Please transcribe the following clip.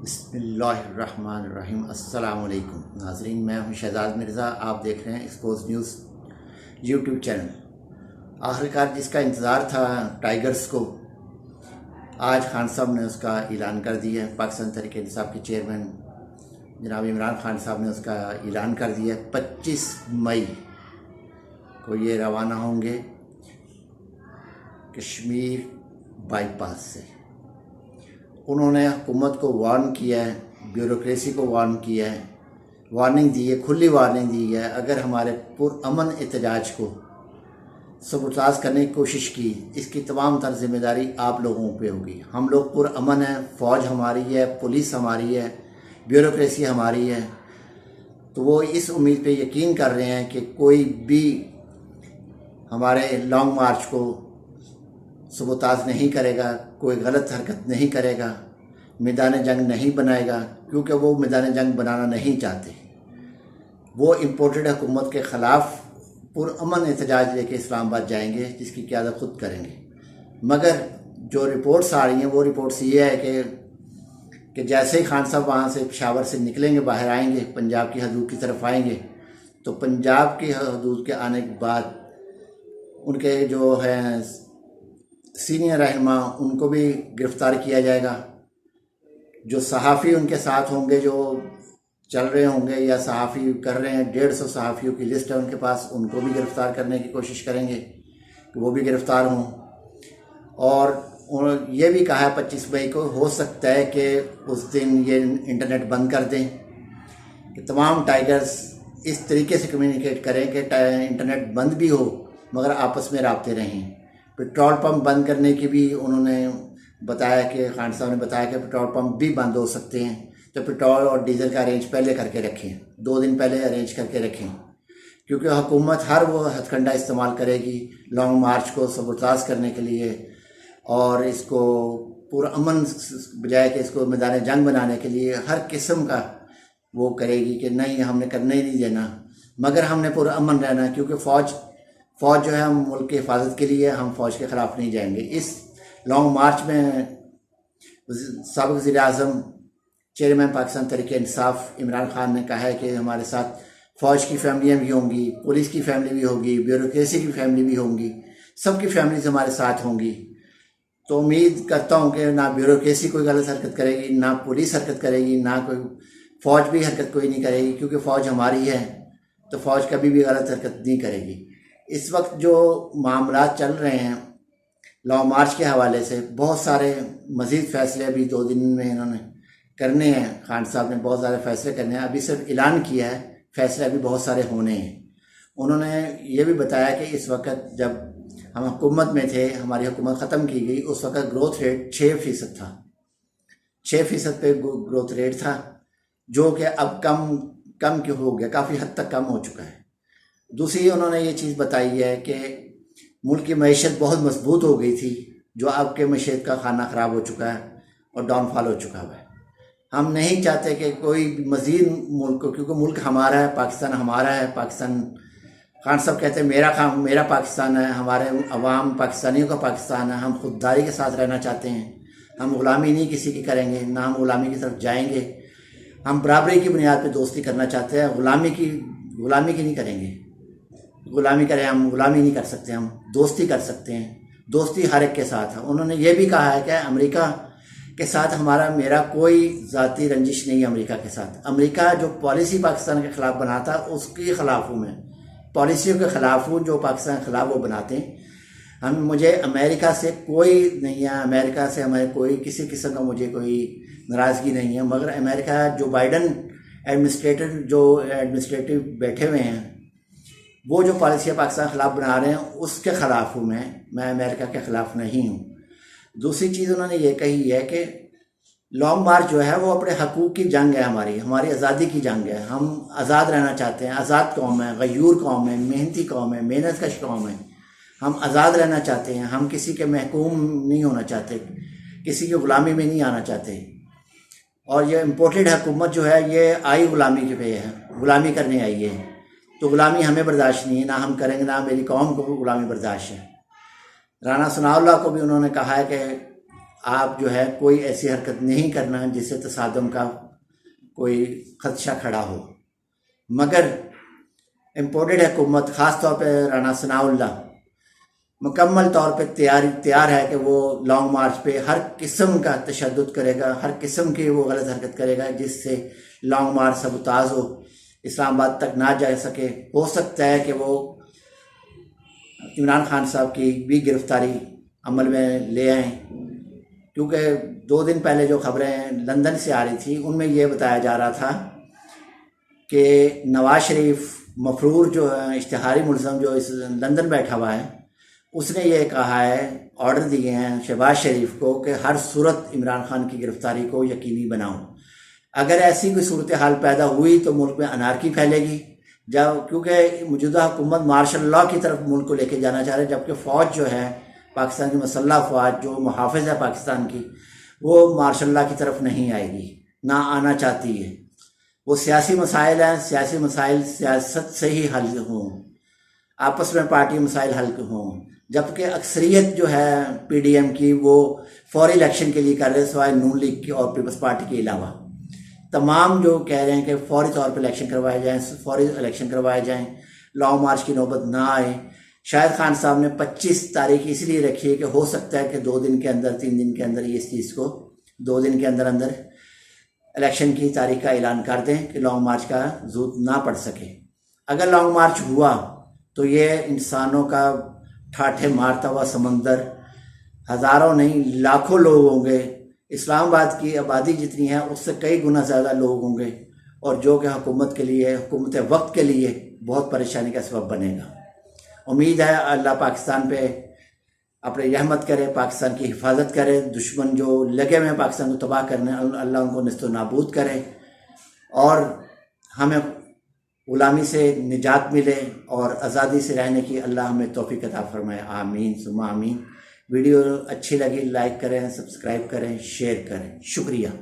बिस्मिल्लाहिर्रहमानिर्रहीम। अस्सलाम वालेकुम नाज़रीन, मैं हूं शहजाद मिर्ज़ा। आप देख रहे हैं एक्सपोज न्यूज़ यूट्यूब चैनल। आखिरकार जिसका इंतज़ार था टाइगर्स को, आज खान साहब ने उसका ऐलान कर दिया है। पाकिस्तान तहरीक इंसाफ के चेयरमैन जनाब इमरान खान साहब ने उसका ऐलान कर दिया है। 25 मई को ये रवाना होंगे कश्मीर बाईपास से। उन्होंने हुकूमत को वार्न किया है, ब्यूरोक्रेसी को वार्न किया है, वार्निंग दी है, खुली वार्निंग दी है। अगर हमारे पुरअमन एहतजाज को सबूताज करने की कोशिश की, इसकी तमाम तर जिम्मेदारी आप लोगों पे होगी। हम लोग पुरअमन हैं, फ़ौज हमारी है, पुलिस हमारी है, ब्यूरोक्रेसी हमारी है। तो वो इस उम्मीद पे यकीन कर रहे हैं कि कोई भी हमारे लॉन्ग मार्च को सबूताज नहीं करेगा, कोई गलत हरकत नहीं करेगा, मैदान जंग नहीं बनाएगा, क्योंकि वो मैदान जंग बनाना नहीं चाहते। वो इम्पोर्टेड हुकूमत के ख़िलाफ़ पुरअमन एहतजाज लेके इस्लामाबाद जाएंगे, जिसकी क़यादत खुद करेंगे। मगर जो रिपोर्ट्स आ रही हैं वो रिपोर्ट्स ये है कि जैसे ही खान साहब वहाँ से पेशावर से निकलेंगे, बाहर आएंगे, पंजाब की हदूद की तरफ आएंगे, तो पंजाब की हदूद के आने के बाद उनके जो हैं सीनियर रहनुमा, उनको भी गिरफ़्तार किया जाएगा। जो सहाफ़ी उनके साथ होंगे, जो चल रहे होंगे या सहाफ़ी कर रहे हैं, 150 सहाफ़ियों की लिस्ट है उनके पास, उनको भी गिरफ़्तार करने की कोशिश करेंगे कि वो भी गिरफ़्तार हों। और ये भी कहा है 25 मई को हो सकता है कि उस दिन ये इंटरनेट बंद कर दें, कि तमाम टाइगर्स इस तरीके से कम्युनिकेट करें कि इंटरनेट बंद भी हो मगर आपस में राब्ते रहें। पेट्रोल पंप बंद करने की भी उन्होंने बताया कि खान साहब ने बताया कि पेट्रोल पंप भी बंद हो सकते हैं, तो पेट्रोल और डीजल का अरेंज पहले करके रखें, 2 दिन पहले अरेंज करके रखें, क्योंकि हुकूमत हर वो हथकंडा इस्तेमाल करेगी लॉन्ग मार्च को सबूताज करने के लिए, और इसको पुरअमन बजाय कि इसको मैदान जंग बनाने के लिए हर किस्म का वो करेगी कि नहीं, हमने करने ही नहीं देना, मगर हमने पुरअमन रहना, क्योंकि फ़ौज जो है हम मुल्क की हिफाजत के लिए, हम फ़ौज के ख़िलाफ़ नहीं जाएंगे। इस लॉन्ग मार्च में साबिक़ वज़ीर-ए-आज़म चेयरमैन पाकिस्तान तहरीक इंसाफ इमरान खान ने कहा है कि हमारे साथ फ़ौज की फैमिलियाँ भी होंगी, पुलिस की फैमिली भी होगी, ब्यूरोक्रेसी की फैमिली भी होंगी, सबकी फैमिलीज़ हमारे साथ होंगी। तो उम्मीद करता हूँ कि ना ब्यूरोक्रेसी कोई गलत हरकत करेगी, ना पुलिस हरकत करेगी, ना कोई फ़ौज भी हरकत कोई नहीं करेगी, क्योंकि फ़ौज हमारी है तो फ़ौज कभी भी गलत हरकत नहीं करेगी। इस वक्त जो मामला चल रहे हैं लॉन्ग मार्च के हवाले से, बहुत सारे मज़ीद फ़ैसले अभी 2 दिन में इन्होंने करने हैं। खान साहब ने बहुत ज़्यादा फ़ैसले करने हैं, अभी सिर्फ ऐलान किया है, फ़ैसले अभी बहुत सारे होने हैं। उन्होंने ये भी बताया कि इस वक्त जब हम हुकूमत में थे, हमारी हुकूमत ख़त्म की गई, उस वक्त ग्रोथ रेट 6% था, 6% पे ग्रोथ रेट था, जो कि अब कम क्यों हो गया, काफ़ी हद तक कम हो चुका है। दूसरी उन्होंने ये चीज़ बताई है कि मुल्क की मईशत बहुत मजबूत हो गई थी, जो अब के मईशत का खाना ख़राब हो चुका है और डाउनफॉल हो चुका है। हम नहीं चाहते कि कोई मज़ीद मुल्क को, क्योंकि मुल्क हमारा है, पाकिस्तान हमारा है। पाकिस्तान, खान साहब कहते हैं मेरा पाकिस्तान है, हमारे अवाम पाकिस्तानियों का पाकिस्तान है। हम खुददारी के साथ रहना चाहते हैं, हम ग़ुलामी नहीं किसी की करेंगे, ना हम ग़ुलामी की तरफ जाएंगे। हम बराबरी की बुनियाद पर दोस्ती करना चाहते हैं, ग़ुलामी की नहीं करेंगे। ग़ुलामी करें, हम ग़ुलामी नहीं कर सकते, हम दोस्ती कर सकते हैं, दोस्ती हर एक के साथ है। उन्होंने ये भी कहा है कि अमेरिका के साथ मेरा कोई ज़ाती रंजिश नहीं है। अमेरिका के साथ, अमेरिका जो पॉलिसी पाकिस्तान के ख़िलाफ़ बनाता है उसके ख़िलाफ़ हूँ मैं, पॉलिसियों के ख़िलाफ़ हूँ जो पाकिस्तान के ख़िलाफ़ वो बनाते हैं। मुझे अमेरिका से कोई नहीं है, अमेरिका से हमें कोई किसी किस्म का मुझे कोई नाराज़गी नहीं है। मगर अमेरिका जो बाइडन एडमिनिस्ट्रेटिव बैठे हुए हैं, वो जो पॉलिसियाँ पाकिस्तान के ख़िलाफ़ बना रहे हैं उसके ख़िलाफ़ हूँ मैं अमेरिका के ख़िलाफ़ नहीं हूँ। दूसरी चीज़ उन्होंने ये कही है कि लॉन्ग मार्च जो है वो अपने हकूक़ की जंग है, हमारी आज़ादी की जंग है। हम आज़ाद रहना चाहते हैं, आज़ाद कौम है, गयूर कौम है, मेहनती कौम है, मेहनत कश कौम है। हम आज़ाद रहना चाहते हैं, हम किसी के महकूम नहीं होना चाहते, किसी की ग़ुलामी में नहीं आना चाहते। और ये इम्पोर्टेड हुकूमत जो है ये आई ग़ुलामी के पे है, ग़ुलामी करने आई है, तो ग़ुलामी हमें बर्दाश्त नहीं है, ना हम करेंगे, ना मेरी कौम को ग़ुलामी बर्दाश्त है। राना सनाउल्लाह को भी उन्होंने कहा है कि आप जो है कोई ऐसी हरकत नहीं करना जिससे तसादम का कोई खदशा खड़ा हो। मगर इम्पोर्टेड हुकूमत ख़ास तौर पर राना सनाउल्लाह मुकम्मल तौर पे तैयार है कि वो लॉन्ग मार्च पे हर किस्म का तशद्दुद करेगा, हर किस्म की वो गलत हरकत करेगा जिससे लॉन्ग मार्च सबताज हो, इस्लामाबाद तक ना जा सके। हो सकता है कि वो इमरान खान साहब की भी गिरफ्तारी अमल में ले आएँ, क्योंकि 2 दिन पहले जो खबरें लंदन से आ रही थी उनमें ये बताया जा रहा था कि नवाज शरीफ मफरूर जो है इश्तिहारी मुलज़म जो इस लंदन बैठा हुआ है, उसने ये कहा है, ऑर्डर दिए हैं शहबाज शरीफ को कि हर सूरत इमरान खान की गिरफ्तारी को यकीनी बनाओ। अगर ऐसी कोई सूरत हाल पैदा हुई तो मुल्क में अनारकी फैलेगी, जब क्योंकि मौजूदा हुकूमत मार्शल लॉ की तरफ मुल्क को लेके जाना चाह रहे हैं, जबकि फ़ौज जो है पाकिस्तान की मसल्लह फ़ौज जो मुहाफ़िज़ है पाकिस्तान की, वो मार्शल लॉ की तरफ नहीं आएगी, ना आना चाहती है। वो सियासी मसाइल हैं, सियासी मसाइल सियासत से ही हल हों, आपस में पार्टी मसाइल हल हों, जबकि अक्सरियत जो है PDM की वो फौरी इलेक्शन के लिए कर रहे हैं, सिवाय नून लीग की और पीपल्स पार्टी के अलावा। तमाम जो कह रहे हैं कि फौरी तौर पर इलेक्शन करवाए जाएँ, फौरी इलेक्शन करवाए जाएँ, लॉन्ग मार्च की नौबत ना आए। शाहिद खान साहब ने 25 तारीख इसलिए रखी है कि हो सकता है कि 2 दिन के अंदर 3 दिन के अंदर इस चीज़ को 2 दिन के अंदर अंदर इलेक्शन की तारीख का ऐलान कर दें कि लॉन्ग मार्च का ज़रूरत ना पड़ सके। अगर लॉन्ग मार्च हुआ तो ये इंसानों का ठाठे मारता हुआ समंदर, हज़ारों नहीं लाखों लोग होंगे, इस्लामाबाद की आबादी जितनी है उससे कई गुना ज़्यादा लोग होंगे, और जो कि हुकूमत के लिए, हुकूमत वक्त के लिए बहुत परेशानी का सबब बनेगा। उम्मीद है अल्लाह पाकिस्तान पे अपने रहमत करे, पाकिस्तान की हिफाजत करे, दुश्मन जो लगे हुए हैं पाकिस्तान को तबाह करने, अल्लाह उनको निस्तो नाबूद करे और हमें गुलामी से निजात मिले और आज़ादी से रहने की अल्लाह हमें तौफीक अता फरमाए। आमीन सुम्मा आमीन। वीडियो अच्छी लगी लाइक करें, सब्सक्राइब करें, शेयर करें। शुक्रिया।